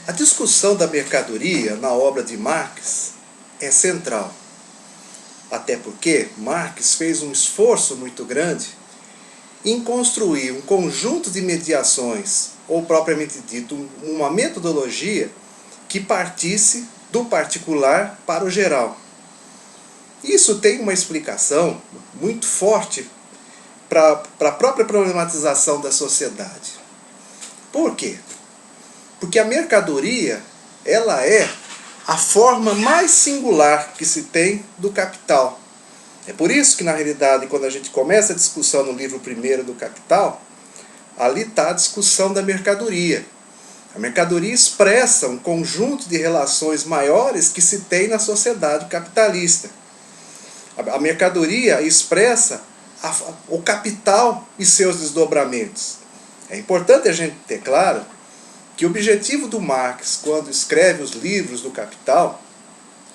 A discussão da mercadoria na obra de Marx é central, até porque Marx fez um esforço muito grande em construir um conjunto de mediações, ou propriamente dito, uma metodologia que partisse do particular para o geral. Isso tem uma explicação muito forte para a própria problematização da sociedade. Por quê? Porque a mercadoria, ela é a forma mais singular que se tem do capital. É por isso que, na realidade, quando a gente começa a discussão no livro primeiro do Capital, ali está a discussão da mercadoria. A mercadoria expressa um conjunto de relações maiores que se tem na sociedade capitalista. A mercadoria expressa o capital e seus desdobramentos. É importante a gente ter claro que o objetivo do Marx, quando escreve os livros do Capital,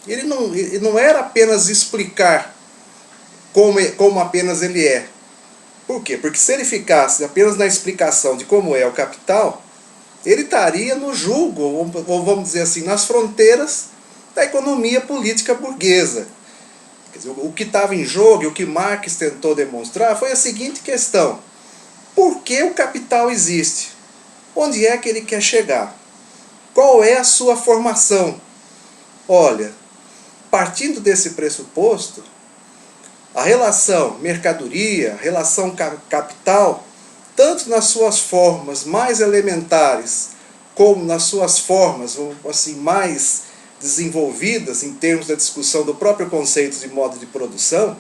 ele não era apenas explicar como apenas ele é. Por quê? Porque se ele ficasse apenas na explicação de como é o capital, ele estaria no julgo, ou vamos dizer assim, nas fronteiras da economia política burguesa. Quer dizer, o que estava em jogo e o que Marx tentou demonstrar foi a seguinte questão: por que o capital existe? Onde é que ele quer chegar? Qual é a sua formação? Olha, partindo desse pressuposto, a relação mercadoria, relação capital, tanto nas suas formas mais elementares, como nas suas formas assim, mais desenvolvidas em termos da discussão do próprio conceito de modo de produção,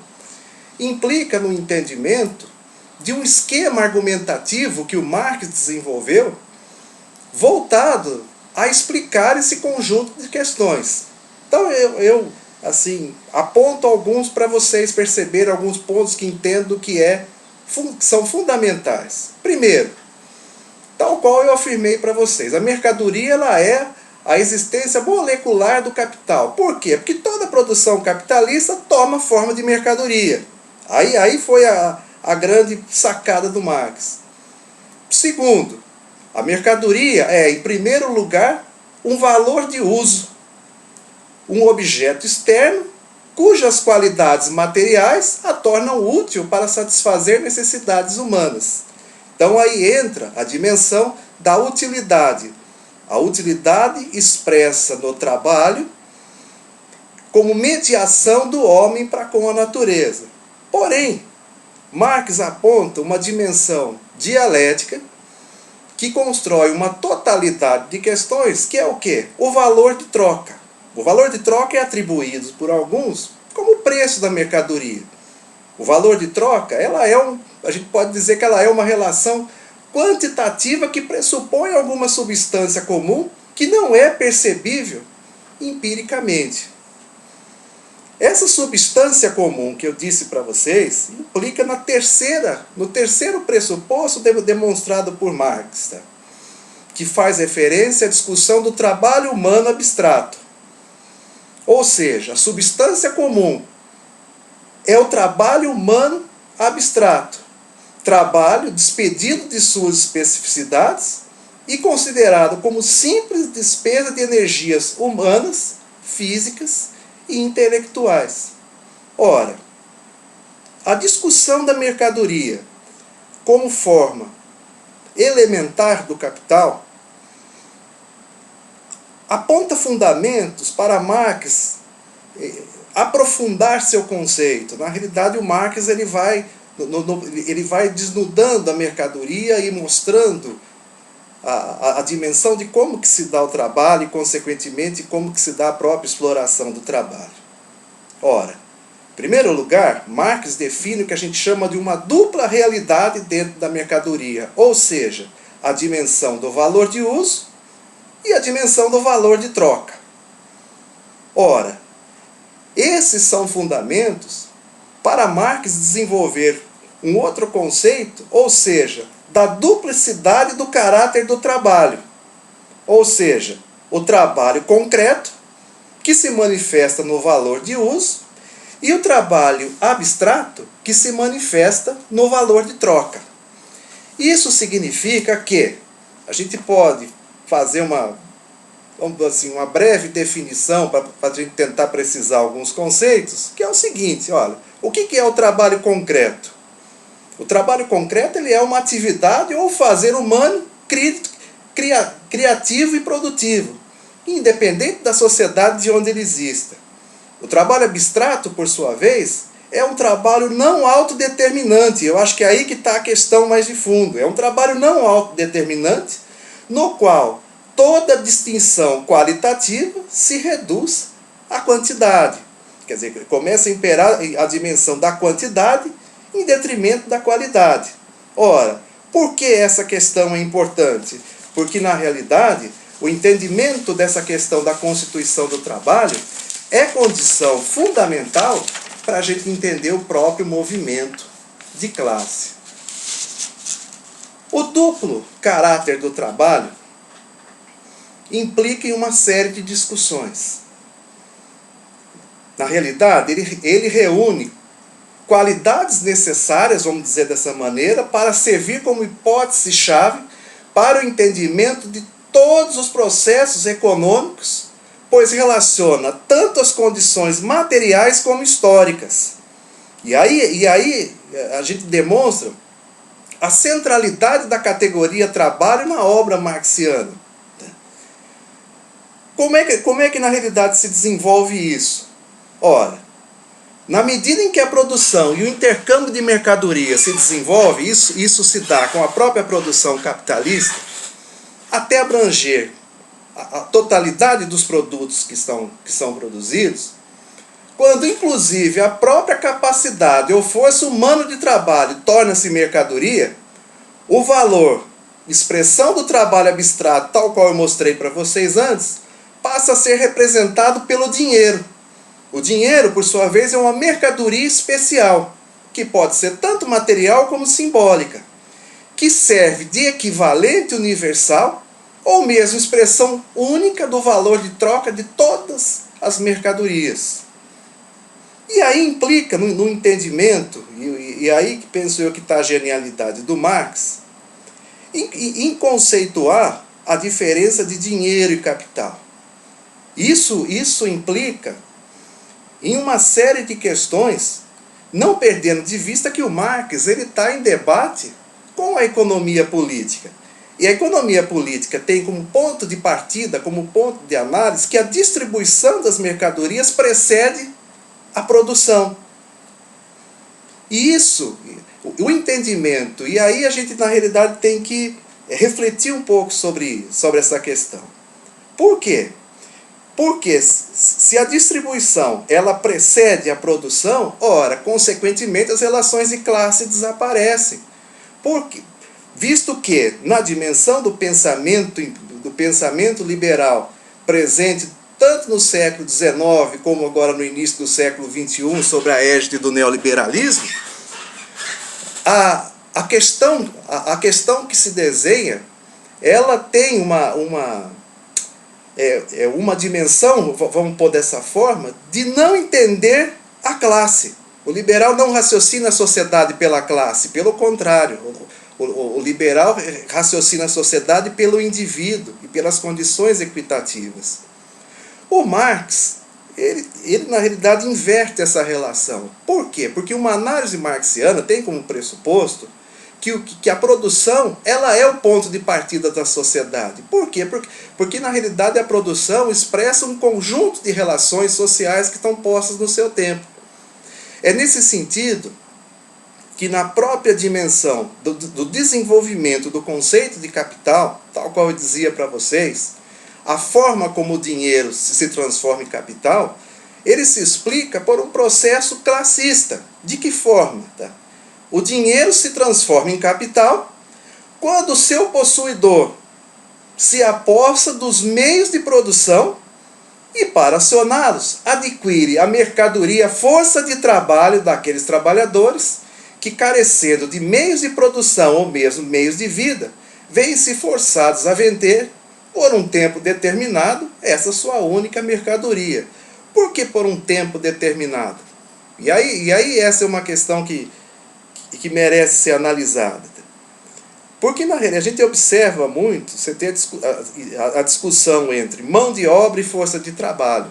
implica no entendimento de um esquema argumentativo que o Marx desenvolveu, voltado a explicar esse conjunto de questões. Então eu assim, aponto alguns para vocês perceberem alguns pontos que entendo que são fundamentais. Primeiro, tal qual eu afirmei para vocês, a mercadoria ela é a existência molecular do capital. Por quê? Porque toda produção capitalista toma forma de mercadoria. Aí foi a grande sacada do Marx. Segundo, a mercadoria é, em primeiro lugar, um valor de uso. Um objeto externo cujas qualidades materiais a tornam útil para satisfazer necessidades humanas. Então aí entra a dimensão da utilidade. A utilidade expressa no trabalho como mediação do homem para com a natureza. Porém, Marx aponta uma dimensão dialética que constrói uma totalidade de questões, que é o quê? O valor de troca. O valor de troca é atribuído por alguns como o preço da mercadoria. O valor de troca, a gente pode dizer que ela é uma relação quantitativa que pressupõe alguma substância comum que não é percebível empiricamente. Essa substância comum que eu disse para vocês implica no terceiro pressuposto demonstrado por Marx, tá? Que faz referência à discussão do trabalho humano abstrato. Ou seja, a substância comum é o trabalho humano abstrato. Trabalho despedido de suas especificidades e considerado como simples despesa de energias humanas, físicas e intelectuais. Ora, a discussão da mercadoria como forma elementar do capital aponta fundamentos para Marx aprofundar seu conceito. Na realidade, o Marx ele vai desnudando a mercadoria e mostrando a dimensão de como que se dá o trabalho e, consequentemente, como que se dá a própria exploração do trabalho. Ora, em primeiro lugar, Marx define o que a gente chama de uma dupla realidade dentro da mercadoria, ou seja, a dimensão do valor de uso e a dimensão do valor de troca. Ora, esses são fundamentos para Marx desenvolver um outro conceito, ou seja, da duplicidade do caráter do trabalho. Ou seja, o trabalho concreto, que se manifesta no valor de uso, e o trabalho abstrato, que se manifesta no valor de troca. Isso significa que a gente pode fazer vamos dizer assim, uma breve definição para a gente tentar precisar alguns conceitos, que é o seguinte, olha, o que é o trabalho concreto? O trabalho concreto ele é uma atividade ou fazer humano criativo e produtivo, independente da sociedade de onde ele exista. O trabalho abstrato, por sua vez, é um trabalho não autodeterminante. Eu acho que é aí que está a questão mais de fundo. É um trabalho não autodeterminante, no qual toda distinção qualitativa se reduz à quantidade. Quer dizer, começa a imperar a dimensão da quantidade em detrimento da qualidade. Ora, por que essa questão é importante? Porque, na realidade, o entendimento dessa questão da constituição do trabalho é condição fundamental para a gente entender o próprio movimento de classe. O duplo caráter do trabalho implica em uma série de discussões. Na realidade, ele reúne qualidades necessárias, vamos dizer dessa maneira, para servir como hipótese-chave para o entendimento de todos os processos econômicos, pois relaciona tanto as condições materiais como históricas. E aí a gente demonstra a centralidade da categoria trabalho na obra marxiana. Como é que na realidade se desenvolve isso? Ora, na medida em que a produção e o intercâmbio de mercadoria se desenvolve, isso se dá com a própria produção capitalista, até abranger a totalidade dos produtos que são produzidos, quando inclusive a própria capacidade ou força humana de trabalho torna-se mercadoria, o valor, expressão do trabalho abstrato, tal qual eu mostrei para vocês antes, passa a ser representado pelo dinheiro. O dinheiro, por sua vez, é uma mercadoria especial, que pode ser tanto material como simbólica, que serve de equivalente universal ou mesmo expressão única do valor de troca de todas as mercadorias. E aí implica no entendimento, e aí que penso eu que está a genialidade do Marx, em conceituar a diferença de dinheiro e capital. Isso implica em uma série de questões, não perdendo de vista que o Marx está em debate com a economia política. E a economia política tem como ponto de partida, como ponto de análise, que a distribuição das mercadorias precede a produção. E isso, o entendimento, e aí a gente na realidade tem que refletir um pouco sobre essa questão. Por quê? Porque se a distribuição ela precede a produção, ora, consequentemente as relações de classe desaparecem. Visto que na dimensão do pensamento liberal presente tanto no século XIX como agora no início do século XXI, sobre a égide do neoliberalismo, a questão que se desenha, ela tem uma dimensão, vamos pôr dessa forma, de não entender a classe. O liberal não raciocina a sociedade pela classe, pelo contrário, o liberal raciocina a sociedade pelo indivíduo e pelas condições equitativas. O Marx, ele na realidade inverte essa relação. Por quê? Porque uma análise marxiana tem como pressuposto que a produção ela é o ponto de partida da sociedade. Por quê? Porque na realidade a produção expressa um conjunto de relações sociais que estão postas no seu tempo. É nesse sentido que na própria dimensão do desenvolvimento do conceito de capital, tal qual eu dizia para vocês, a forma como o dinheiro se transforma em capital, ele se explica por um processo classista. De que forma? O dinheiro se transforma em capital quando o seu possuidor se apossa dos meios de produção e, para acioná-los, adquire a mercadoria, a força de trabalho daqueles trabalhadores que, carecendo de meios de produção ou mesmo meios de vida, veem-se forçados a vender, por um tempo determinado, essa sua única mercadoria. Por que por um tempo determinado? E aí essa é uma questão que merece ser analisada. Porque na realidade a gente observa muito, você tem a discussão entre mão de obra e força de trabalho.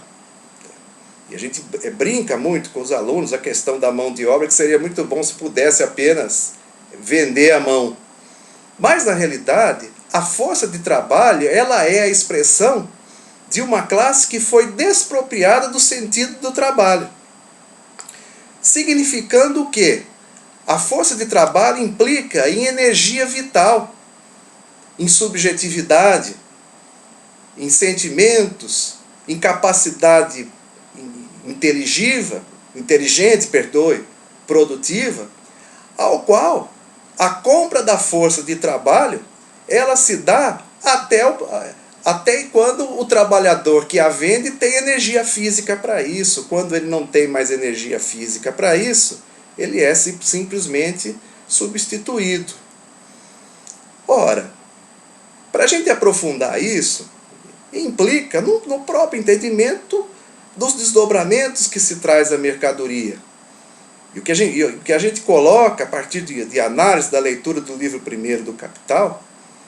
E a gente brinca muito com os alunos a questão da mão de obra, que seria muito bom se pudesse apenas vender a mão. Mas na realidade, a força de trabalho, ela é a expressão de uma classe que foi despropriada do sentido do trabalho. Significando o quê? A força de trabalho implica em energia vital, em subjetividade, em sentimentos, em capacidade inteligente, produtiva, ao qual a compra da força de trabalho, ela se dá até quando o trabalhador que a vende tem energia física para isso. Quando ele não tem mais energia física para isso, ele é simplesmente substituído. Ora, para a gente aprofundar isso, implica no próprio entendimento dos desdobramentos que se traz a mercadoria. E o que a gente coloca a partir de análise da leitura do livro 1º do Capital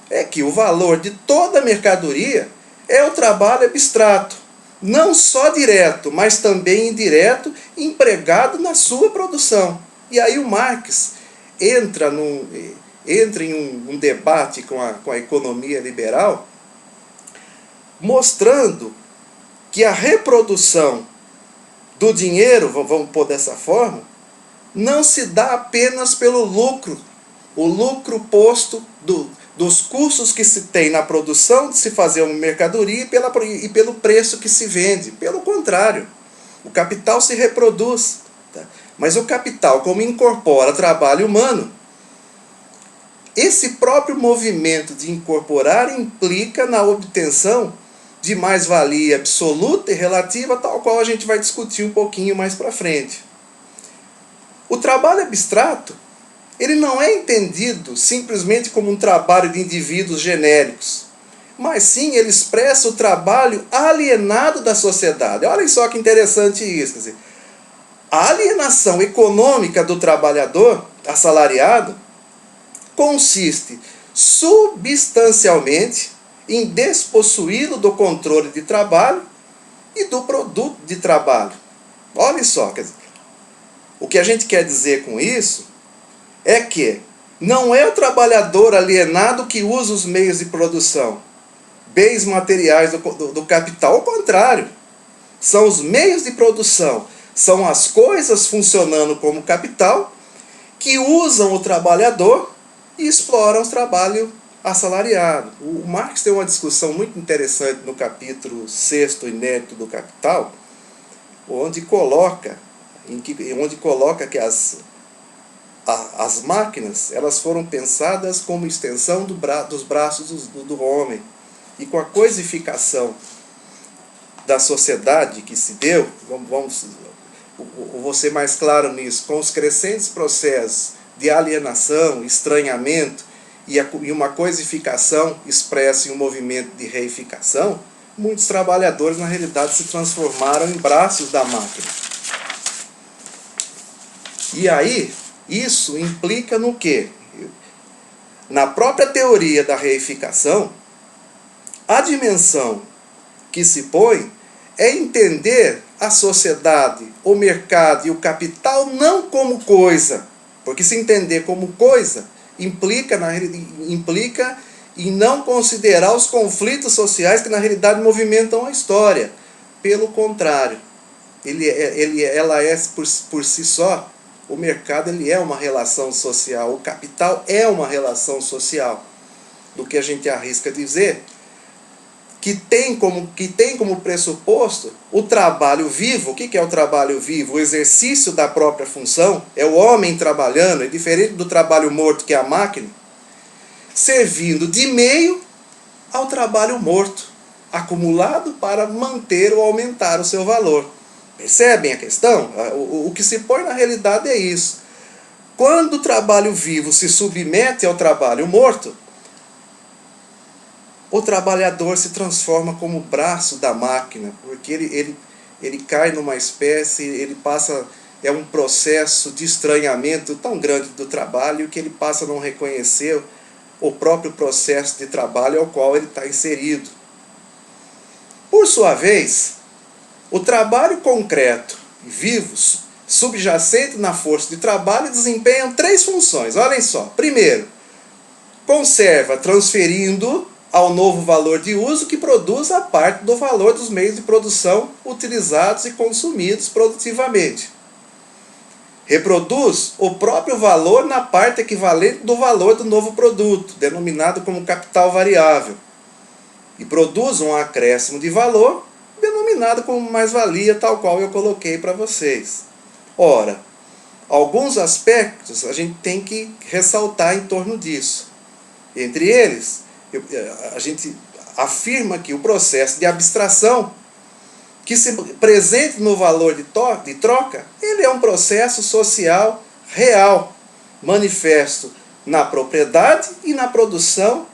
é que o valor de toda a mercadoria é o trabalho abstrato, não só direto, mas também indireto, empregado na sua produção. E aí o Marx entra em um debate com a economia liberal, mostrando que a reprodução do dinheiro, vamos pôr dessa forma, não se dá apenas pelo lucro, o lucro posto dos custos que se tem na produção de se fazer uma mercadoria e pelo preço que se vende. Pelo contrário, o capital se reproduz. Tá? Mas o capital, como incorpora trabalho humano, esse próprio movimento de incorporar implica na obtenção de mais-valia absoluta e relativa, tal qual a gente vai discutir um pouquinho mais para frente. O trabalho abstrato, ele não é entendido simplesmente como um trabalho de indivíduos genéricos, mas sim ele expressa o trabalho alienado da sociedade. Olhem só que interessante isso. Quer dizer, a alienação econômica do trabalhador assalariado consiste substancialmente em despossuí-lo do controle de trabalho e do produto de trabalho. Olhem só, quer dizer, o que a gente quer dizer com isso é que não é o trabalhador alienado que usa os meios de produção, bens materiais do capital. Ao contrário, são os meios de produção, são as coisas funcionando como capital que usam o trabalhador e exploram o trabalho assalariado. O Marx tem uma discussão muito interessante no capítulo 6º inédito do Capital, onde coloca que as máquinas, elas foram pensadas como extensão dos braços do homem. E com a coisificação da sociedade que se deu, vou ser mais claro nisso, com os crescentes processos de alienação, estranhamento e uma coisificação expressa em um movimento de reificação, muitos trabalhadores na realidade se transformaram em braços da máquina. E aí, isso implica no quê? Na própria teoria da reificação, a dimensão que se põe é entender a sociedade, o mercado e o capital não como coisa, porque se entender como coisa implica em não considerar os conflitos sociais que na realidade movimentam a história. Pelo contrário, ela é por si só. O mercado ele é uma relação social, o capital é uma relação social, do que a gente arrisca dizer que tem como pressuposto o trabalho vivo. O que é o trabalho vivo? O exercício da própria função, é o homem trabalhando, é diferente do trabalho morto que é a máquina, servindo de meio ao trabalho morto, acumulado para manter ou aumentar o seu valor. Percebem a questão? O que se põe na realidade é isso. Quando o trabalho vivo se submete ao trabalho morto, o trabalhador se transforma como braço da máquina, porque ele cai numa espécie, ele passa, é um processo de estranhamento tão grande do trabalho que ele passa a não reconhecer o próprio processo de trabalho ao qual ele está inserido. Por sua vez, o trabalho concreto e vivo, subjacente na força de trabalho, desempenha 3 funções. Olhem só. Primeiro, conserva, transferindo ao novo valor de uso que produz a parte do valor dos meios de produção utilizados e consumidos produtivamente. Reproduz o próprio valor na parte equivalente do valor do novo produto, denominado como capital variável. E produz um acréscimo de valor, denominado como mais-valia, tal qual eu coloquei para vocês. Ora, alguns aspectos a gente tem que ressaltar em torno disso. Entre eles, a gente afirma que o processo de abstração, que se presente no valor de troca, ele é um processo social real, manifesto na propriedade e na produção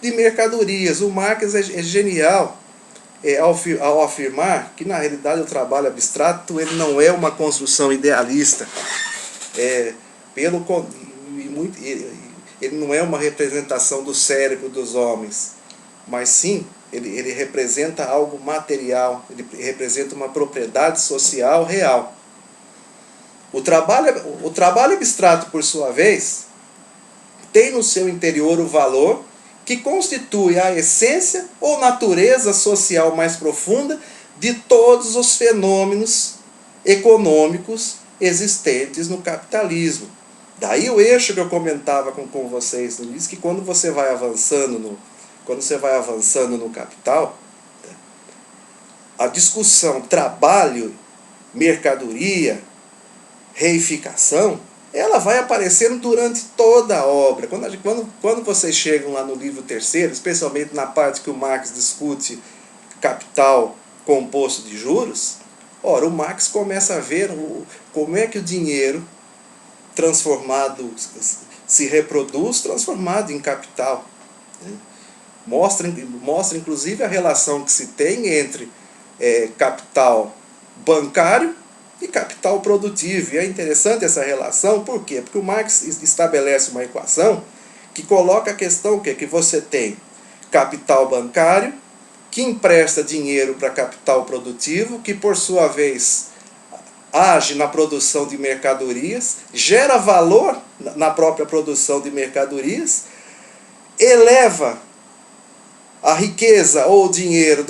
de mercadorias. O Marx é genial ao afirmar que, na realidade, o trabalho abstrato ele não é uma construção idealista. Ele não é uma representação do cérebro dos homens, mas sim, ele representa algo material, ele representa uma propriedade social real. O trabalho abstrato, por sua vez, tem no seu interior o valor que constitui a essência ou natureza social mais profunda de todos os fenômenos econômicos existentes no capitalismo. Daí o eixo que eu comentava com vocês no início, que quando você vai avançando no capital, a discussão trabalho, mercadoria, reificação, ela vai aparecendo durante toda a obra. Quando vocês chegam lá no livro 3º, especialmente na parte que o Marx discute capital composto de juros, ora, o Marx começa a ver como é que o dinheiro transformado se reproduz, transformado em capital. Mostra inclusive a relação que se tem entre capital bancário e capital produtivo. E é interessante essa relação, por quê? Porque o Marx estabelece uma equação que coloca a questão que você tem capital bancário, que empresta dinheiro para capital produtivo, que por sua vez age na produção de mercadorias, gera valor na própria produção de mercadorias, eleva a riqueza ou o dinheiro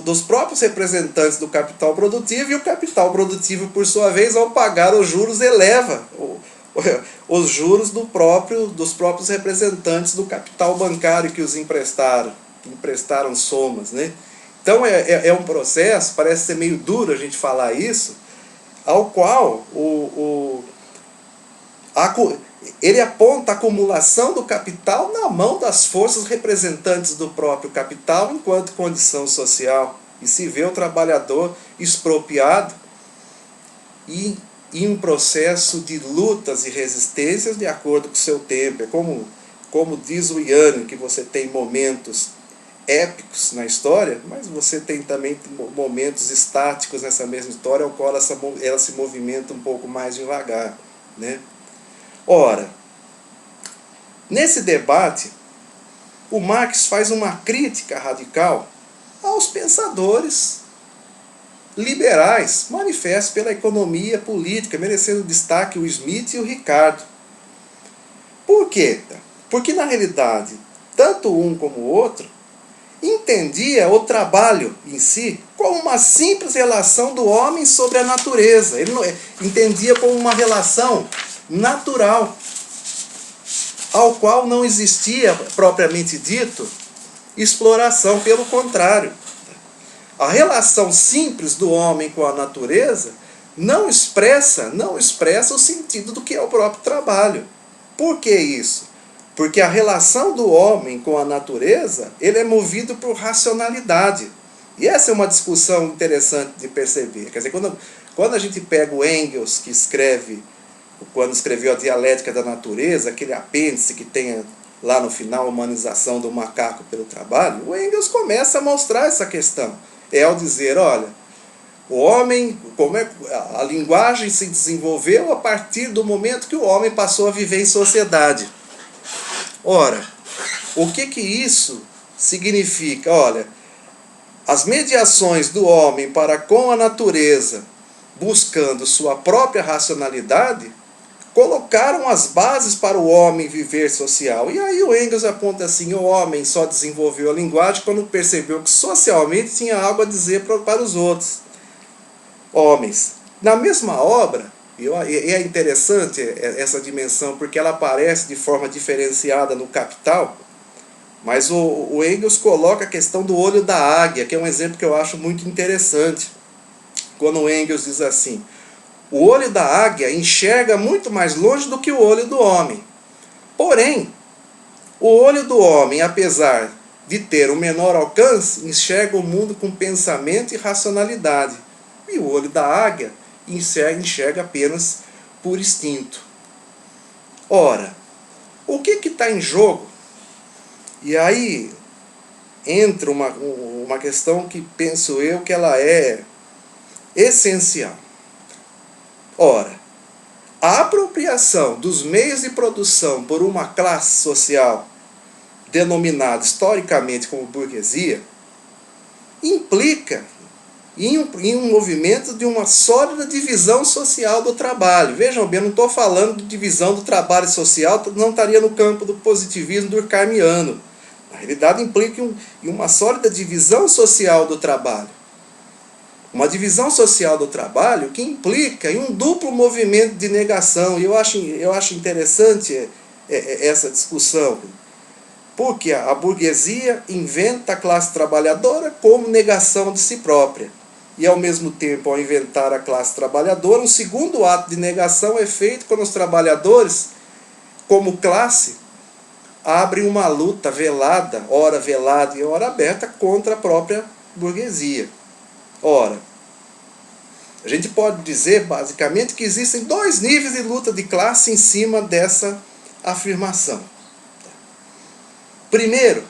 dos próprios representantes do capital produtivo, e o capital produtivo, por sua vez, ao pagar os juros, eleva os juros dos próprios representantes do capital bancário que os emprestaram somas, né? Então é um processo, parece ser meio duro a gente falar isso, ao qual ele aponta a acumulação do capital na mão das forças representantes do próprio capital enquanto condição social. E se vê o trabalhador expropriado e em um processo de lutas e resistências de acordo com o seu tempo. É como diz o Ian, que você tem momentos épicos na história, mas você tem também momentos estáticos nessa mesma história, ao qual ela se movimenta um pouco mais devagar, né? Ora, nesse debate, o Marx faz uma crítica radical aos pensadores liberais manifestos pela economia política, merecendo destaque o Smith e o Ricardo. Por quê? Porque, na realidade, tanto um como o outro entendia o trabalho em si como uma simples relação do homem sobre a natureza. Ele não entendia como uma relação natural, ao qual não existia, propriamente dito, exploração. Pelo contrário, a relação simples do homem com a natureza não expressa o sentido do que é o próprio trabalho. Por que isso? Porque a relação do homem com a natureza, ele é movido por racionalidade. E essa é uma discussão interessante de perceber. Quer dizer, quando a gente pega o Engels, que quando escreveu a Dialética da Natureza, aquele apêndice que tem lá no final a humanização do macaco pelo trabalho, o Engels começa a mostrar essa questão. Ao dizer, olha, o homem, a linguagem se desenvolveu a partir do momento que o homem passou a viver em sociedade. Ora, O que isso significa? Olha, as mediações do homem para com a natureza, buscando sua própria racionalidade, colocaram as bases para o homem viver social. E aí o Engels aponta assim, o homem só desenvolveu a linguagem quando percebeu que socialmente tinha algo a dizer para os outros homens. Na mesma obra, e é interessante essa dimensão, porque ela aparece de forma diferenciada no Capital, mas o Engels coloca a questão do olho da águia, que é um exemplo que eu acho muito interessante. Quando o Engels diz assim, o olho da águia enxerga muito mais longe do que o olho do homem. Porém, o olho do homem, apesar de ter um menor alcance, enxerga o mundo com pensamento e racionalidade. E o olho da águia enxerga apenas por instinto. Ora, o que está em jogo? E aí entra uma questão que penso eu que ela é essencial. Ora, a apropriação dos meios de produção por uma classe social denominada historicamente como burguesia implica em um movimento de uma sólida divisão social do trabalho. Vejam bem, eu não estou falando de divisão do trabalho social, não estaria no campo do positivismo durkheimiano. Na realidade, implica em uma sólida divisão social do trabalho. Uma divisão social do trabalho que implica em um duplo movimento de negação. E eu acho interessante essa discussão, porque a burguesia inventa a classe trabalhadora como negação de si própria. E, ao mesmo tempo, ao inventar a classe trabalhadora, um segundo ato de negação é feito quando os trabalhadores, como classe, abrem uma luta velada e ora aberta, contra a própria burguesia. Ora, a gente pode dizer, basicamente, que existem dois níveis de luta de classe em cima dessa afirmação. Primeiro,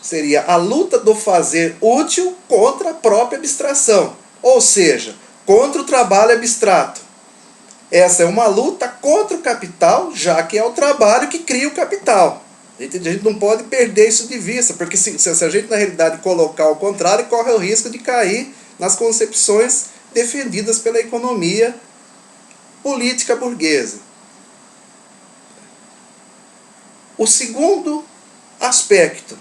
seria a luta do fazer útil contra a própria abstração, ou seja, contra o trabalho abstrato. Essa é uma luta contra o capital, já que é o trabalho que cria o capital. A gente não pode perder isso de vista, porque se a gente, na realidade, colocar ao contrário, corre o risco de cair nas concepções defendidas pela economia política burguesa. O segundo aspecto,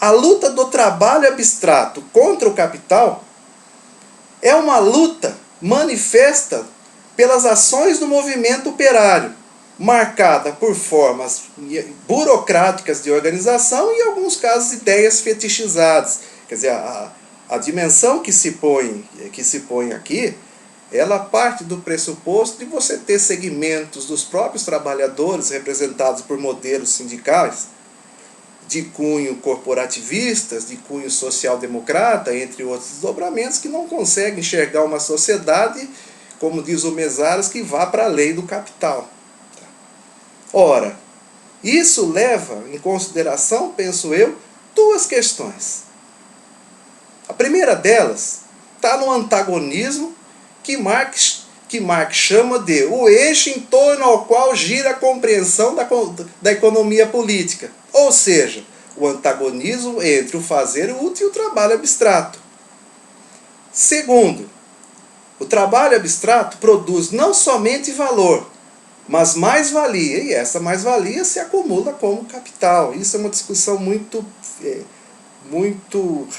a luta do trabalho abstrato contra o capital, é uma luta manifesta pelas ações do movimento operário, marcada por formas burocráticas de organização e, em alguns casos, ideias fetichizadas. Quer dizer, a dimensão que se põe aqui, ela parte do pressuposto de você ter segmentos dos próprios trabalhadores, representados por modelos sindicais, de cunho corporativistas, de cunho social-democrata, entre outros desdobramentos, que não conseguem enxergar uma sociedade, como diz o Mesaros, que vá para além do capital. Ora, isso leva em consideração, penso eu, duas questões. A primeira delas está no antagonismo que Marx chama de o eixo em torno ao qual gira a compreensão da economia política. Ou seja, o antagonismo entre o fazer útil e o trabalho abstrato. Segundo, o trabalho abstrato produz não somente valor, mas mais-valia, e essa mais-valia se acumula como capital. Isso é uma discussão muito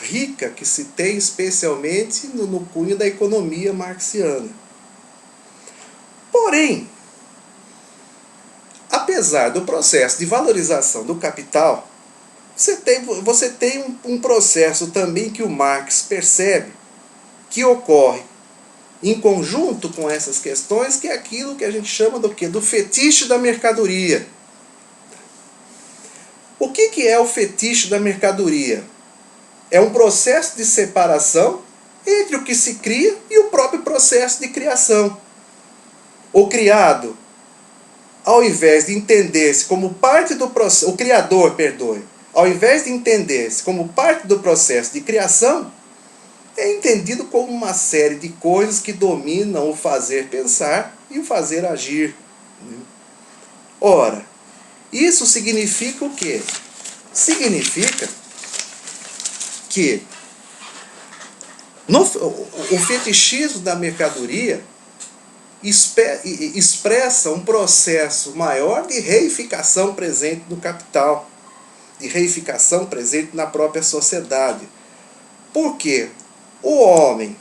rica que se tem especialmente no cunho da economia marxiana. Porém, apesar do processo de valorização do capital, você tem um processo também que o Marx percebe que ocorre em conjunto com essas questões, que é aquilo que a gente chama do quê? Do fetiche da mercadoria. O que é o fetiche da mercadoria? É um processo de separação entre o que se cria e o próprio processo de criação. O criado, ao invés de entender-se como parte do processo, o criador, perdoe, ao invés de entender-se como parte do processo de criação, é entendido como uma série de coisas que dominam o fazer pensar e o fazer agir. Ora, isso significa o quê? significa que o fetichismo da mercadoria expressa um processo maior de reificação presente no capital, de reificação presente na própria sociedade. Porque o homem,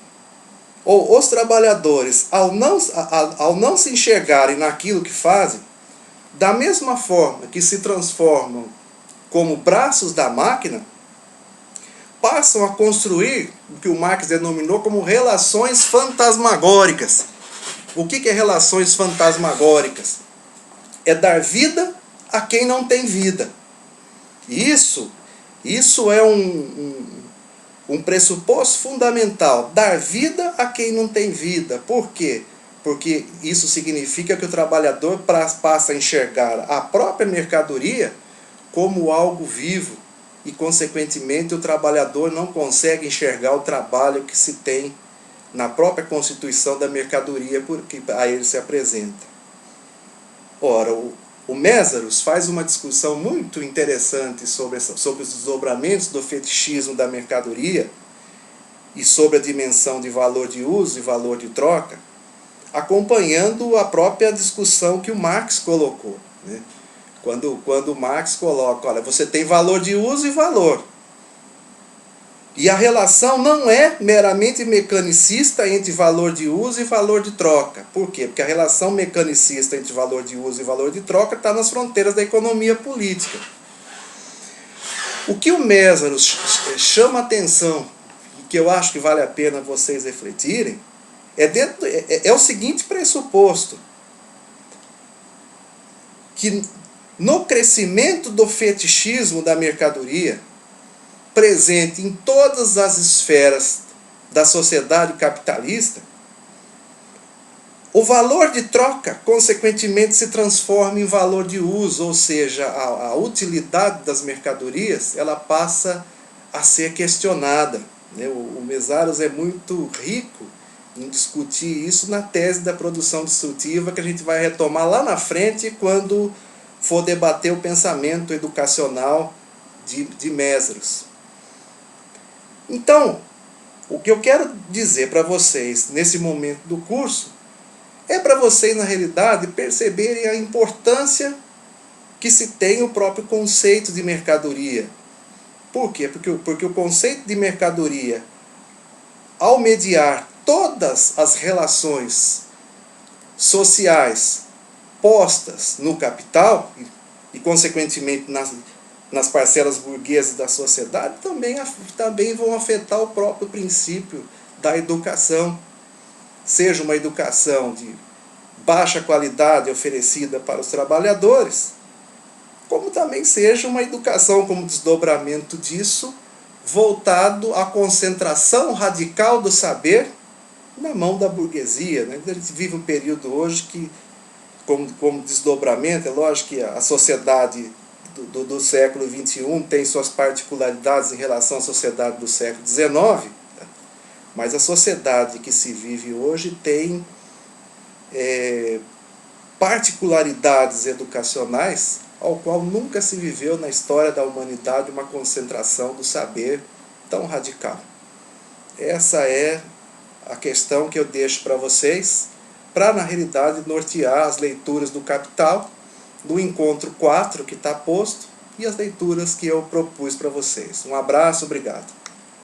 ou os trabalhadores, ao não se enxergarem naquilo que fazem, da mesma forma que se transformam como braços da máquina, passam a construir o que o Marx denominou como relações fantasmagóricas. O que é relações fantasmagóricas? É dar vida a quem não tem vida. Isso é um pressuposto fundamental. Dar vida a quem não tem vida. Por quê? Porque isso significa que o trabalhador passa a enxergar a própria mercadoria como algo vivo. E, consequentemente, o trabalhador não consegue enxergar o trabalho que se tem na própria constituição da mercadoria que a ele se apresenta. Ora, o Mésaros faz uma discussão muito interessante sobre os desdobramentos do fetichismo da mercadoria e sobre a dimensão de valor de uso e valor de troca, acompanhando a própria discussão que o Marx colocou, né? Quando Marx coloca, olha, você tem valor de uso e valor. E a relação não é meramente mecanicista entre valor de uso e valor de troca. Por quê? Porque a relação mecanicista entre valor de uso e valor de troca está nas fronteiras da economia política. O que o Mésaros chama atenção, e que eu acho que vale a pena vocês refletirem, é o seguinte pressuposto: que no crescimento do fetichismo da mercadoria, presente em todas as esferas da sociedade capitalista, o valor de troca, consequentemente, se transforma em valor de uso, ou seja, a utilidade das mercadorias ela passa a ser questionada. O Mésaros é muito rico em discutir isso na tese da produção destrutiva, que a gente vai retomar lá na frente quando for debater o pensamento educacional de Mésaros. Então, o que eu quero dizer para vocês nesse momento do curso é para vocês, na realidade, perceberem a importância que se tem o próprio conceito de mercadoria. Por quê? Porque o conceito de mercadoria, ao mediar todas as relações sociais postas no capital e consequentemente nas parcelas burguesas da sociedade, também vão afetar o próprio princípio da educação. Seja uma educação de baixa qualidade oferecida para os trabalhadores, como também seja uma educação como desdobramento disso, voltado à concentração radical do saber na mão da burguesia. A gente vive um período hoje que, como desdobramento, é lógico que a sociedade do século XXI tem suas particularidades em relação à sociedade do século XIX, mas a sociedade que se vive hoje tem particularidades educacionais ao qual nunca se viveu na história da humanidade uma concentração do saber tão radical. Essa é a questão que eu deixo para vocês, para, na realidade, nortear as leituras do Capital, do encontro 4 que está posto, e as leituras que eu propus para vocês. Um abraço, obrigado.